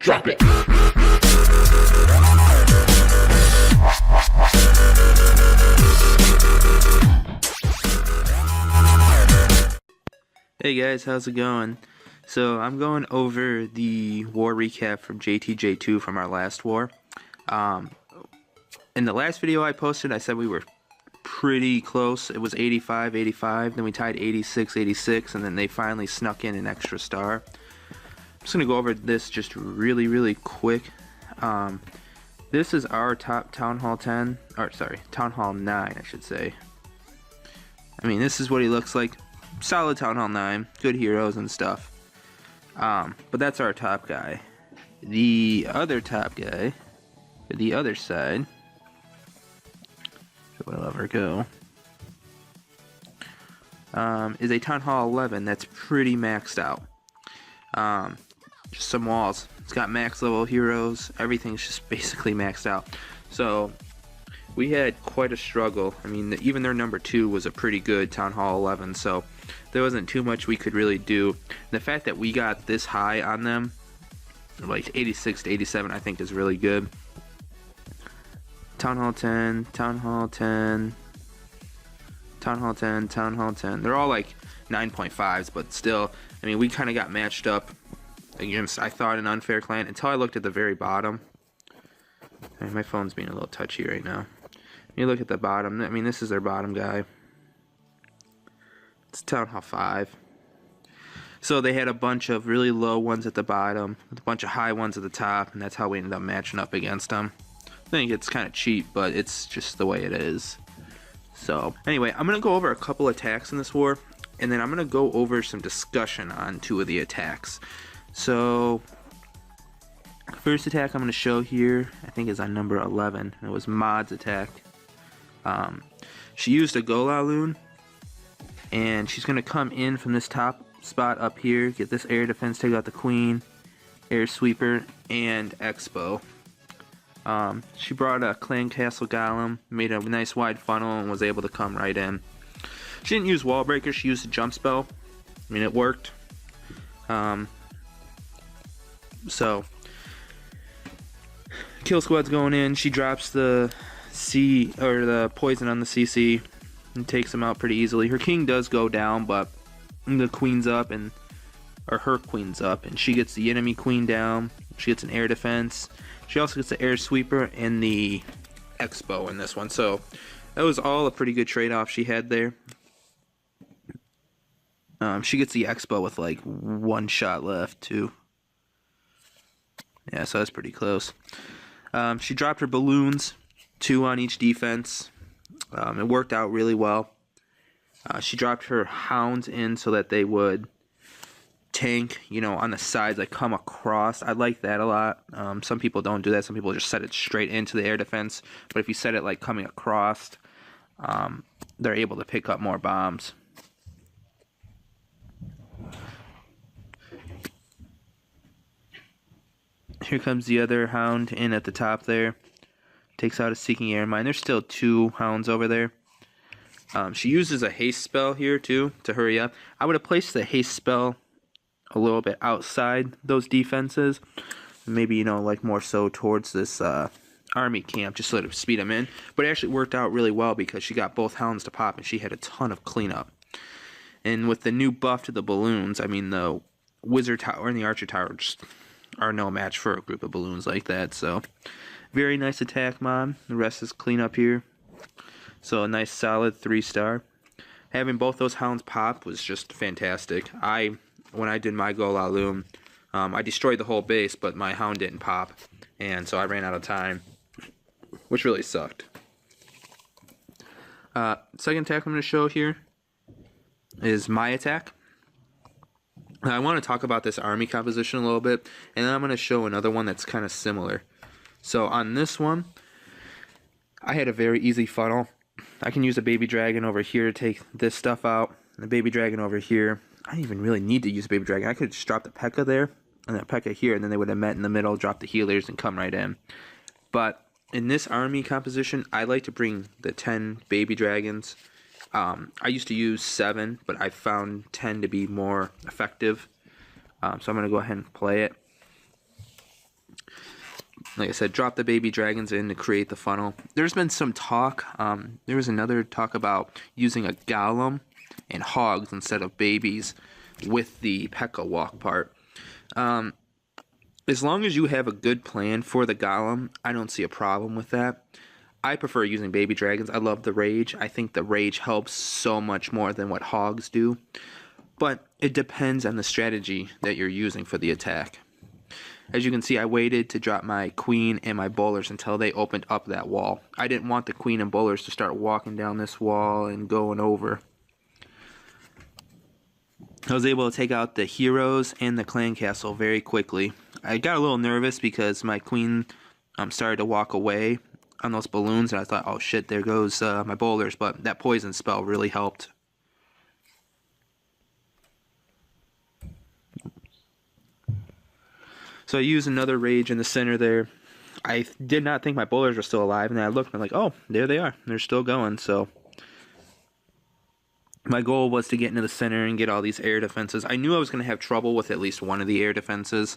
Drop it. Hey guys, how's it going? So I'm going over the war recap from JTJ2 from our last war. In the last video I posted, I said we were pretty close. It was 85-85, then we tied 86-86, and then they finally snuck in an extra star. I'm just going to go over this just really quick. This is our top Town Hall 10, or sorry, Town Hall 9 I should say. I mean, this is what he looks like. Solid Town Hall 9, good heroes and stuff. But that's our top guy. The other top guy, the other side, where will ever go, is a Town Hall 11 that's pretty maxed out. Just some walls. It's got max level heroes. Everything's just basically maxed out. So we had quite a struggle. I mean, even their number 2 was a pretty good Town Hall 11, so there wasn't too much we could really do. And the fact that we got this high on them, like 86-87, I think is really good. Town Hall 10, Town Hall 10, Town Hall 10, Town Hall 10. They're all like 9.5s, but still, I mean, we kind of got matched up against, I thought, an unfair clan until I looked at the very bottom. I mean, my phone's being a little touchy right now. You look at the bottom, I mean, this is their bottom guy. It's Town Hall 5. So they had a bunch of really low ones at the bottom, with a bunch of high ones at the top, and that's how we ended up matching up against them. I think it's kind of cheap, but it's just the way it is. So, anyway, I'm going to go over a couple attacks in this war, and then I'm going to go over some discussion on 2 of the attacks. So, first attack I'm going to show here, I think is on number 11. It was Mod's attack. She used a Golaloon, and she's going to come in from this top spot up here, get this air defense, take out the Queen, Air Sweeper, and Expo. She brought a Clan Castle Golem, made a nice wide funnel, and was able to come right in. She didn't use Wall Breaker, she used a jump spell. I mean, it worked. So, Kill Squad's going in. She drops the the poison on the CC and takes him out pretty easily. Her king does go down, but the queen's up, or her queen's up, and she gets the enemy queen down. She gets an air defense. She also gets the air sweeper and the Expo in this one. So that was all a pretty good trade-off she had there. She gets the Expo with like 1 shot left too. Yeah, so that's pretty close. She dropped her balloons, 2 on each defense. It worked out really well. She dropped her hounds in so that they would tank, you know, on the sides, like come across. I like that a lot. Some people don't do that. Some people just set it straight into the air defense. But if you set it like coming across, they're able to pick up more bombs. Here comes the other hound in at the top there. Takes out a Seeking Air Mine. There's still 2 hounds over there. She uses a haste spell here too to hurry up. I would have placed the haste spell a little bit outside those defenses. Maybe, you know, like more so towards this army camp, just so to speed them in. But it actually worked out really well because she got both hounds to pop and she had a ton of cleanup. And with the new buff to the balloons, I mean, the Wizard Tower and the Archer Tower just are no match for a group of balloons like that. So, very nice attack, Mom. The rest is clean up here. So, a nice solid 3-star. Having both those hounds pop was just fantastic. When I did my Golaloon, I destroyed the whole base, but my hound didn't pop. And so I ran out of time, which really sucked. Second attack I'm going to show here is my attack. I want to talk about this army composition a little bit, and then I'm going to show another one that's kind of similar. So on this one, I had a very easy funnel. I can use a baby dragon over here to take this stuff out, and the baby dragon over here. I didn't even really need to use a baby dragon. I could just drop the P.E.K.K.A. there, and that P.E.K.K.A. here, and then they would have met in the middle, drop the healers, and come right in. But in this army composition, I like to bring the 10 baby dragons. I used to use 7, but I found 10 to be more effective. So I'm going to go ahead and play it. Like I said, drop the baby dragons in to create the funnel. There's been some talk. There was another talk about using a golem and hogs instead of babies with the P.E.K.K.A walk part. As long as you have a good plan for the golem, I don't see a problem with that. I prefer using baby dragons. I love the rage. I think the rage helps so much more than what hogs do. But it depends on the strategy that you're using for the attack. As you can see, I waited to drop my queen and my bowlers until they opened up that wall. I didn't want the queen and bowlers to start walking down this wall and going over. I was able to take out the heroes and the clan castle very quickly. I got a little nervous because my queen started to walk away on those balloons, and I thought, oh shit, there goes my bowlers, but that poison spell really helped. So I used another rage in the center there. I did not think my bowlers were still alive, and then I looked and I'm like, oh, there they are. They're still going. So my goal was to get into the center and get all these air defenses. I knew I was going to have trouble with at least one of the air defenses,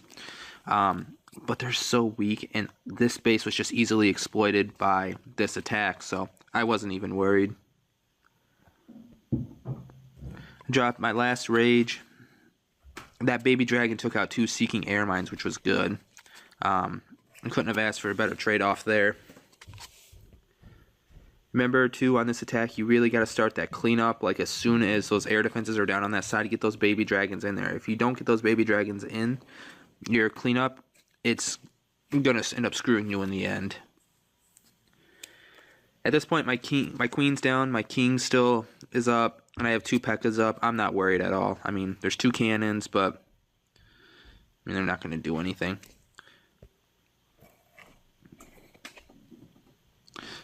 but they're so weak, and this base was just easily exploited by this attack, so I wasn't even worried. Dropped my last rage. That baby dragon took out 2 seeking air mines, which was good. I couldn't have asked for a better trade-off there. Remember, too, on this attack, you really got to start that cleanup, like as soon as those air defenses are down on that side, to get those baby dragons in there. If you don't get those baby dragons in your cleanup, it's going to end up screwing you in the end. At this point, my queen's down, my king still is up, and I have 2 P.E.K.K.As up. I'm not worried at all. I mean, there's 2 cannons, but I mean, they're not going to do anything.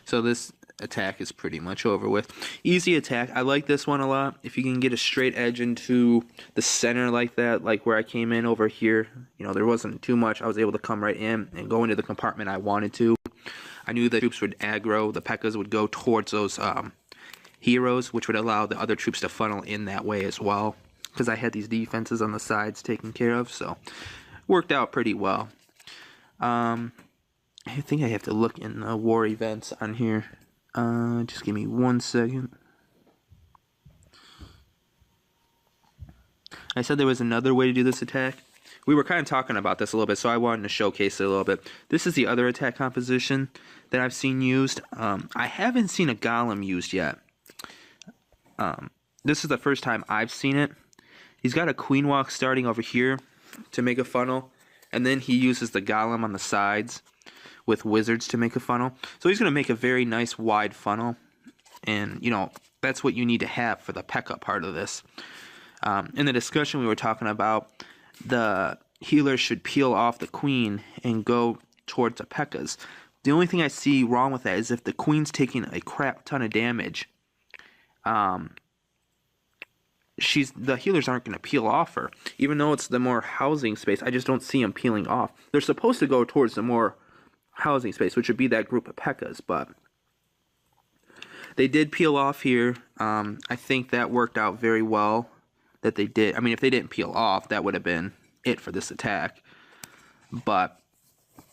So this attack is pretty much over with. Easy attack. I like this one a lot. If you can get a straight edge into the center like that, like where I came in over here, you know, there wasn't too much. I was able to come right in and go into the compartment I wanted to. I knew the troops would aggro. The P.E.K.K.As would go towards those heroes, which would allow the other troops to funnel in that way as well, because I had these defenses on the sides taken care of, so worked out pretty well. I think I have to look in the war events on here. Just give me 1 second. I said there was another way to do this attack. We were kind of talking about this a little bit, so I wanted to showcase it a little bit. This is the other attack composition that I've seen used. I haven't seen a golem used yet. This is the first time I've seen it. He's got a queen walk starting over here to make a funnel, and then he uses the golem on the sides with wizards to make a funnel. So he's going to make a very nice wide funnel, and you know, that's what you need to have for the P.E.K.K.A part of this. In the discussion we were talking about, the healer should peel off the queen and go towards the P.E.K.K.As. The only thing I see wrong with that is if the queen's taking a crap ton of damage, the healers aren't going to peel off her. Even though it's the more housing space, I just don't see them peeling off. They're supposed to go towards the more housing space, which would be that group of P.E.K.K.As, but they did peel off here. I think that worked out very well that they did. I mean, if they didn't peel off, that would have been it for this attack. But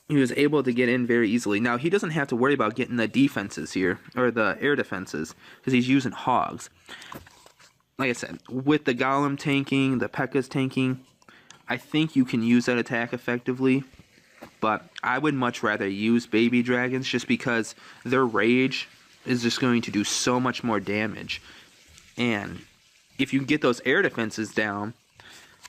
he was able to get in very easily. Now, he doesn't have to worry about getting the defenses here, or the air defenses, because he's using hogs. Like I said, with the golem tanking, the P.E.K.K.As tanking, I think you can use that attack effectively. But I would much rather use baby dragons just because their rage is just going to do so much more damage. And if you get those air defenses down,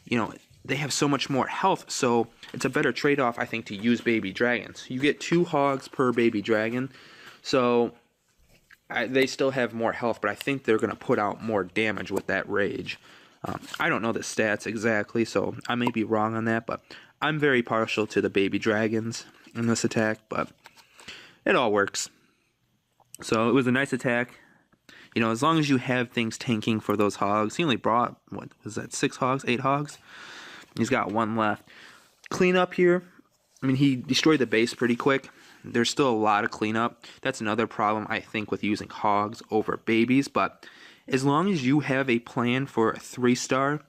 you know, they have so much more health. So it's a better trade-off, I think, to use baby dragons. You get 2 hogs per baby dragon. So they still have more health, but I think they're going to put out more damage with that rage. I don't know the stats exactly, so I may be wrong on that, but I'm very partial to the baby dragons in this attack, but it all works. So it was a nice attack. You know, as long as you have things tanking for those hogs. He only brought, what was that, 6 hogs, 8 hogs? He's got 1 left. Cleanup here. I mean, he destroyed the base pretty quick. There's still a lot of cleanup. That's another problem, I think, with using hogs over babies. But as long as you have a plan for a 3-star,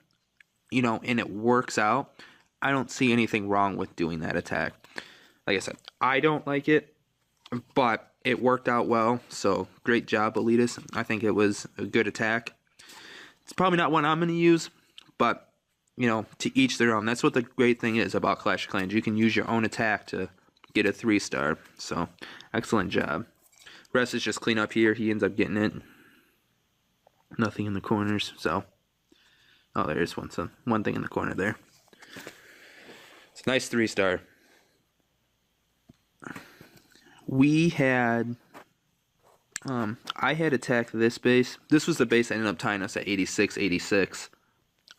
you know, and it works out, I don't see anything wrong with doing that attack. Like I said, I don't like it, but it worked out well. So great job, Elitas. I think it was a good attack. It's probably not one I'm going to use, but you know, to each their own. That's what the great thing is about Clash of Clans. You can use your own attack to get a 3-star. So excellent job. Rest is just clean up here. He ends up getting it. Nothing in the corners. So, oh, there is one thing in the corner there. It's a nice 3-star. We had, I had attacked this base. This was the base that ended up tying us at 86, 86.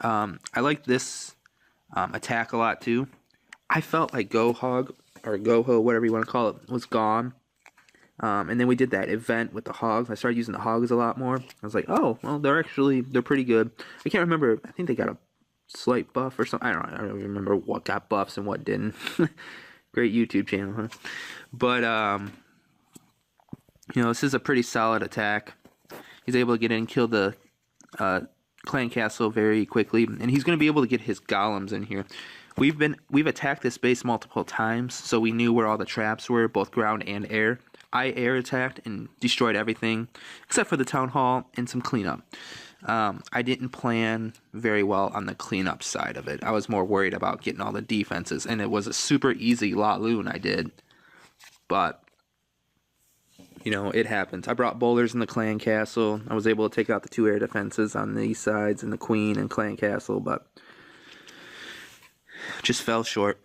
I like this attack a lot too. I felt like GoHog or GoHo, whatever you want to call it, was gone. And then we did that event with the hogs. I started using the hogs a lot more. I was like, oh, well, they're pretty good. I can't remember. I think they got a slight buff or something. I don't even remember what got buffs and what didn't. Great YouTube channel, huh? But, you know, this is a pretty solid attack. He's able to get in and kill the clan castle very quickly. And he's going to be able to get his golems in here. We've attacked this base multiple times, so we knew where all the traps were, both ground and air. I air attacked and destroyed everything, except for the town hall and some cleanup. I didn't plan very well on the cleanup side of it. I was more worried about getting all the defenses, and it was a super easy lot loon I did. But, you know, it happens. I brought bowlers in the clan castle. I was able to take out the 2 air defenses on these sides and the queen and clan castle, but just fell short.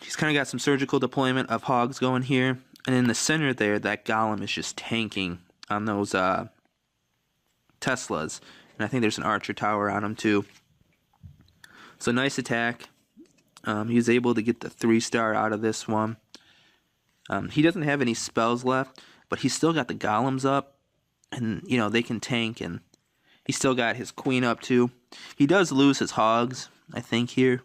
He's kind of got some surgical deployment of hogs going here. And in the center there, that golem is just tanking on those Teslas. And I think there's an archer tower on him too. So nice attack. He was able to get the 3-star out of this one. He doesn't have any spells left, but he's still got the golems up. And, you know, they can tank. And he still got his queen up too. He does lose his hogs, I think, here.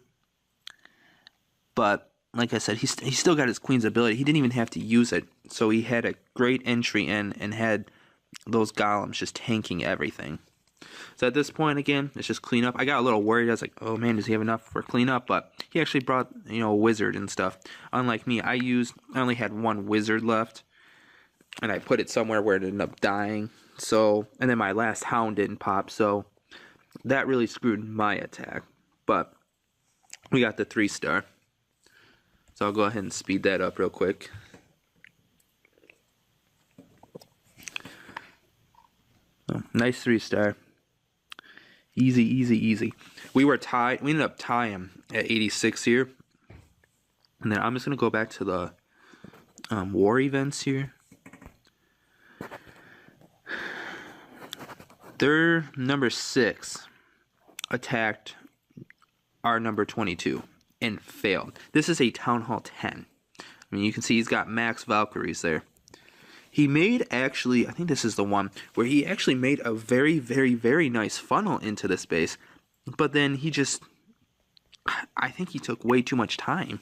But like I said, he still got his queen's ability. He didn't even have to use it. So he had a great entry in and had those golems just tanking everything. So at this point, again, it's just cleanup. I got a little worried. I was like, oh man, does he have enough for cleanup? But he actually brought, you know, a wizard and stuff. Unlike me, I only had 1 wizard left. And I put it somewhere where it ended up dying. So, and then my last hound didn't pop. So that really screwed my attack. But we got the 3-star. So I'll go ahead and speed that up real quick. Oh, nice 3-star. Easy, easy, easy. We were tied. We ended up tying at 86 here. And then I'm just going to go back to the war events here. Their number 6 attacked our number 22. And failed. This is a Town Hall 10. I mean, you can see he's got max Valkyries there. He made, actually, I think this is the one, where he actually made a very, very, very nice funnel into this base. But then he just, I think he took way too much time.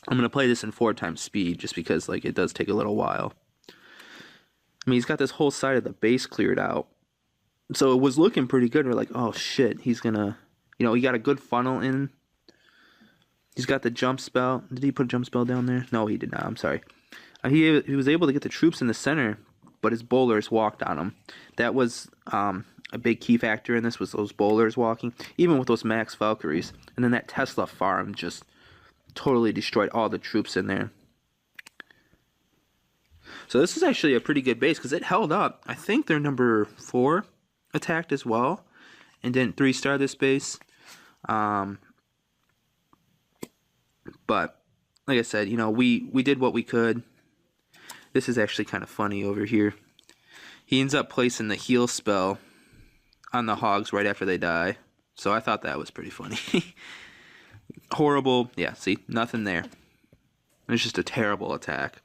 I'm going to play this in 4 times speed, just because, like, it does take a little while. I mean, he's got this whole side of the base cleared out. So it was looking pretty good. We're like, oh shit, he's going to, you know, he got a good funnel in. He's got the jump spell. Did he put a jump spell down there? No, he did not. I'm sorry. He was able to get the troops in the center, but his bowlers walked on him. That was a big key factor in this, was those bowlers walking, even with those max Valkyries. And then that Tesla farm just totally destroyed all the troops in there. So this is actually a pretty good base because it held up. I think their number 4 attacked as well and didn't 3-star this base. But, like I said, you know, we did what we could. This is actually kind of funny over here. He ends up placing the heal spell on the hogs right after they die. So I thought that was pretty funny. Horrible. Yeah, see, nothing there. It's just a terrible attack.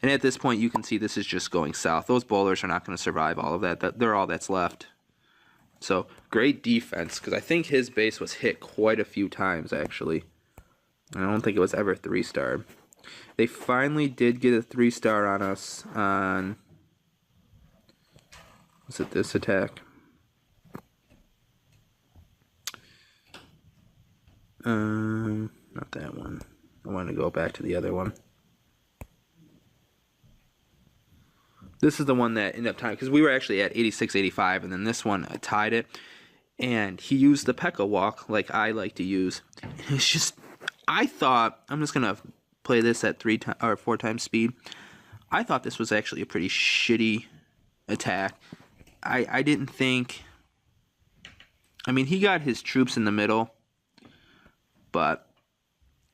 And at this point, you can see this is just going south. Those bowlers are not going to survive all of that. They're all that's left. So, great defense, because I think his base was hit quite a few times, actually. I don't think it was ever 3-star. They finally did get a 3-star on us on... Was it this attack? Not that one. I want to go back to the other one. This is the one that ended up tying, because we were actually at 86, 85, and then this one tied it. And he used the P.E.K.K.A walk like I like to use. And it's just, I thought, I'm just going to play this at 4 times speed. I thought this was actually a pretty shitty attack. I didn't think, I mean, he got his troops in the middle, but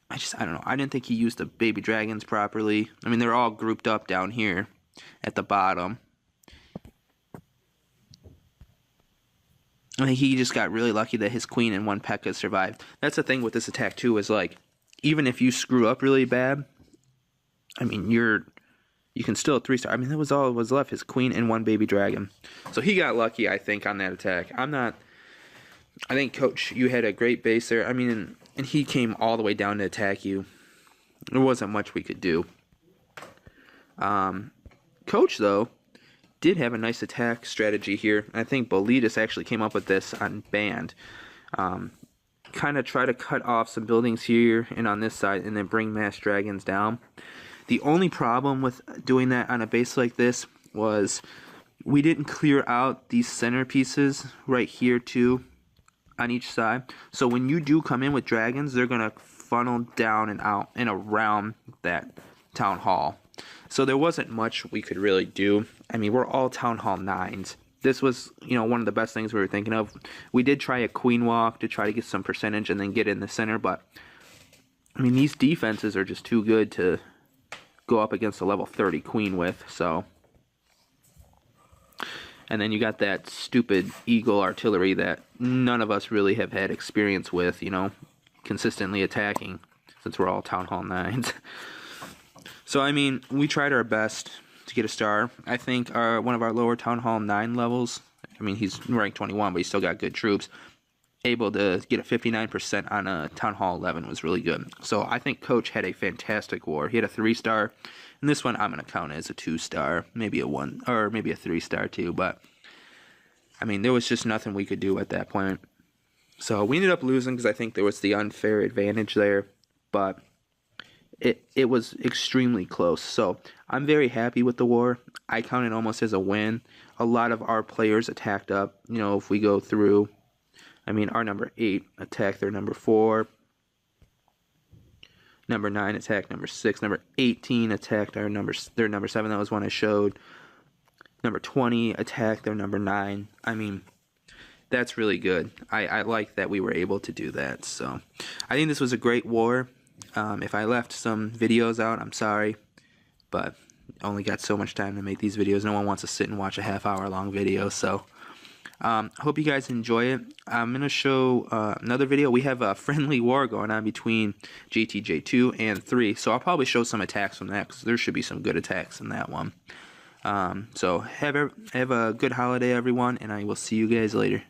I don't know. I didn't think he used the baby dragons properly. I mean, they're all grouped up down here at the bottom. I think he just got really lucky that his queen and 1 P.E.K.K.A survived. That's the thing with this attack too, is like, even if you screw up really bad, I mean, you can still 3-star. I mean, that was all that was left, his queen and 1 baby dragon. So he got lucky, I think, on that attack. I think, Coach, you had a great base there. I mean, and he came all the way down to attack you. There wasn't much we could do. Coach, though, did have a nice attack strategy here. I think Boletus actually came up with this on Band. Kind of try to cut off some buildings here and on this side, and then bring mass dragons down. The only problem with doing that on a base like this was we didn't clear out these center pieces right here too on each side. So when you do come in with dragons, they're going to funnel down and out and around that town hall. So there wasn't much we could really do. I mean, we're all town hall 9s. This was, one of the best things we were thinking of. We did try a queen walk to try to get some percentage and then get in the center, but I mean, these defenses are just too good to go up against a level 30 queen with, so. And then you got that stupid eagle artillery that none of us really have had experience with, consistently attacking, since we're all town hall 9s. So, I mean, we tried our best to get a star. I think one of our lower town hall 9 levels, I mean, he's ranked 21, but he's still got good troops, able to get a 59% on a town hall 11 was really good. So I think Coach had a fantastic war. He had a 3-star, and this one I'm going to count as a 2-star, maybe a 1, or maybe a 3-star too, but I mean, there was just nothing we could do at that point. So we ended up losing because I think there was the unfair advantage there, but it was extremely close. So I'm very happy with the war. I count it almost as a win. A lot of our players attacked up. If we go through, I mean, our number 8 attacked their number 4. Number 9 attacked number 6. Number 18 attacked their number 7. That was one I showed. Number 20 attacked their number 9. I mean, that's really good. I like that we were able to do that. So I think this was a great war. If I left some videos out, I'm sorry, but I only got so much time to make these videos. No one wants to sit and watch a half-hour-long video, so hope you guys enjoy it. I'm going to show another video. We have a friendly war going on between GTJ2 and 3, so I'll probably show some attacks from that, because there should be some good attacks in that one. So have a good holiday, everyone, and I will see you guys later.